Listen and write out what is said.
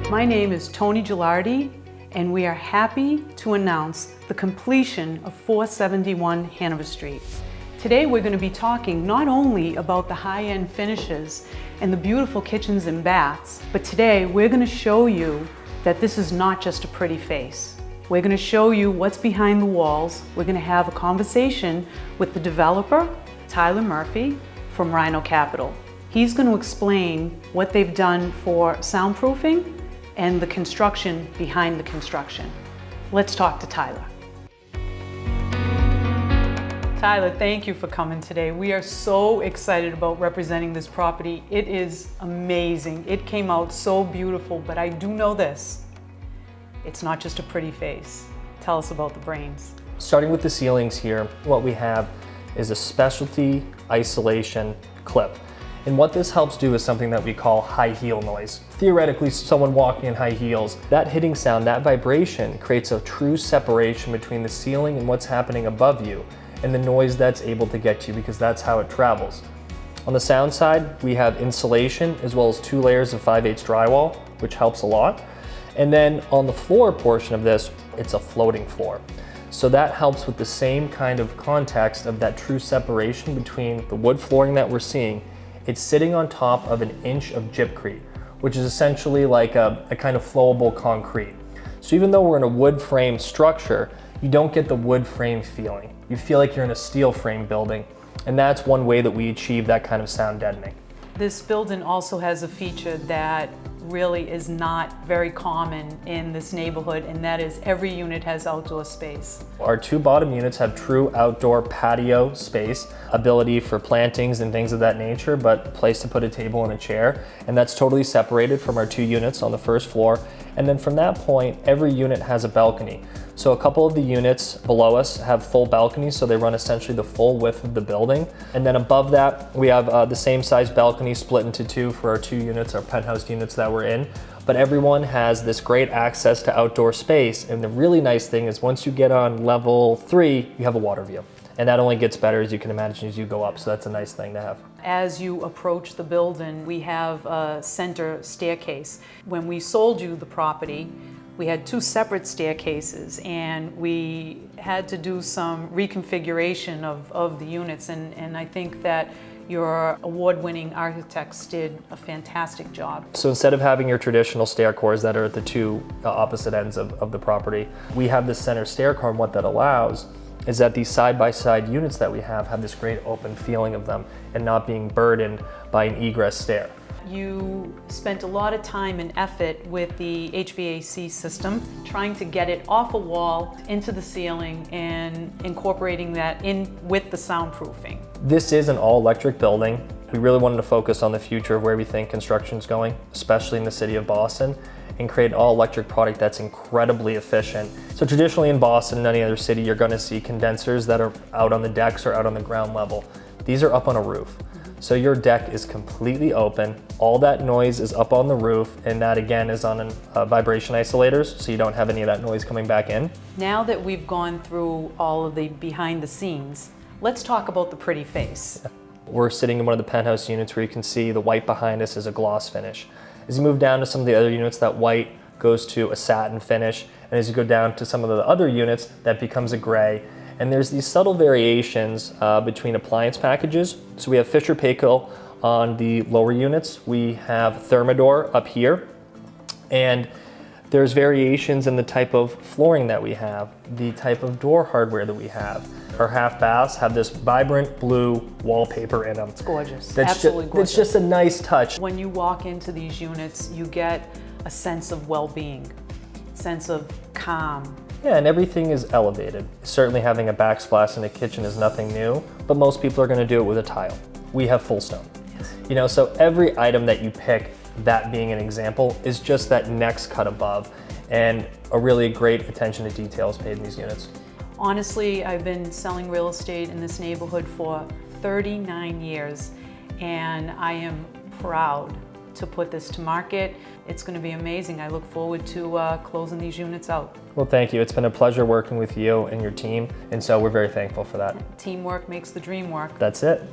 My name is Toni Gilardi, and we are happy to announce the completion of 471 Hanover Street. Today we're going to be talking not only about the high-end finishes and the beautiful kitchens and baths, but today we're going to show you that this is not just a pretty face. We're going to show you what's behind the walls. We're going to have a conversation with the developer, Tyler Murphy, from Rhino Capital. He's going to explain what they've done for soundproofing and the construction behind the construction. Let's talk to Tyler. Tyler, thank you for coming today. We are so excited about representing this property. It is amazing. It came out so beautiful, but I do know this. It's not just a pretty face. Tell us about the brains. Starting with the ceilings here, what we have is a specialty isolation clip. And what this helps do is something that we call high heel noise. Theoretically, someone walking in high heels, that hitting sound, that vibration creates a true separation between the ceiling and what's happening above you and the noise that's able to get to you, because that's how it travels. On the sound side, we have insulation as well as 2 layers of 5/8 drywall, which helps a lot. And then on the floor portion of this, it's a floating floor. So that helps with the same kind of context of that true separation between the wood flooring that we're seeing. It's sitting on top of 1 inch of gypcrete, which is essentially like a kind of flowable concrete. So even though we're in a wood frame structure, you don't get the wood frame feeling. You feel like you're in a steel frame building, and that's one way that we achieve that kind of sound deadening. This building also has a feature that really is not very common in this neighborhood, and that is every unit has outdoor space. Our 2 bottom units have true outdoor patio space, ability for plantings and things of that nature, but a place to put a table and a chair, and that's totally separated from our 2 units on the first floor. And then from that point, every unit has a balcony. So a couple of the units below us have full balconies, so they run essentially the full width of the building. And then above that, we have the same size balcony split into 2 for our 2 units, our penthouse units that we're in. But everyone has this great access to outdoor space. And the really nice thing is once you get on level 3, you have a water view. And that only gets better, as you can imagine, as you go up. So that's a nice thing to have. As you approach the building, we have a center staircase. When we sold you the property, we had 2 separate staircases, and we had to do some reconfiguration of the units, and I think that your award-winning architects did a fantastic job. So instead of having your traditional stair cores that are at the 2 opposite ends of the property, we have this center stair core, and what that allows is that these side-by-side units that we have this great open feeling of them and not being burdened by an egress stair. You spent a lot of time and effort with the HVAC system, trying to get it off a wall into the ceiling and incorporating that in with the soundproofing. This is an all-electric building. We really wanted to focus on the future of where we think construction is going, especially in the city of Boston, and create an all-electric product that's incredibly efficient. So traditionally in Boston and any other city, you're going to see condensers that are out on the decks or out on the ground level. These are up on a roof. So your deck is completely open, all that noise is up on the roof, and that again is on vibration isolators, so you don't have any of that noise coming back in. Now that we've gone through all of the behind the scenes, let's talk about the pretty face. We're sitting in one of the penthouse units where you can see the white behind us is a gloss finish. As you move down to some of the other units, that white goes to a satin finish, and as you go down to some of the other units, that becomes a gray. And there's these subtle variations between appliance packages. So we have Fisher Paykel on the lower units. We have Thermador up here. And there's variations in the type of flooring that we have, the type of door hardware that we have. Our half baths have this vibrant blue wallpaper in them. It's gorgeous, absolutely gorgeous. It's just a nice touch. When you walk into these units, you get a sense of well-being, sense of calm. Yeah, and everything is elevated. Certainly having a backsplash in the kitchen is nothing new, but most people are going to do it with a tile. We have full stone. Yes. You know, so every item that you pick, that being an example, is just that next cut above, and a really great attention to detail is paid in these units. Honestly, I've been selling real estate in this neighborhood for 39 years, and I am proud to put this to market. It's going to be amazing. I look forward to closing these units out. Well, thank you. It's been a pleasure working with you and your team, and so we're very thankful for that. Teamwork makes the dream work. That's it.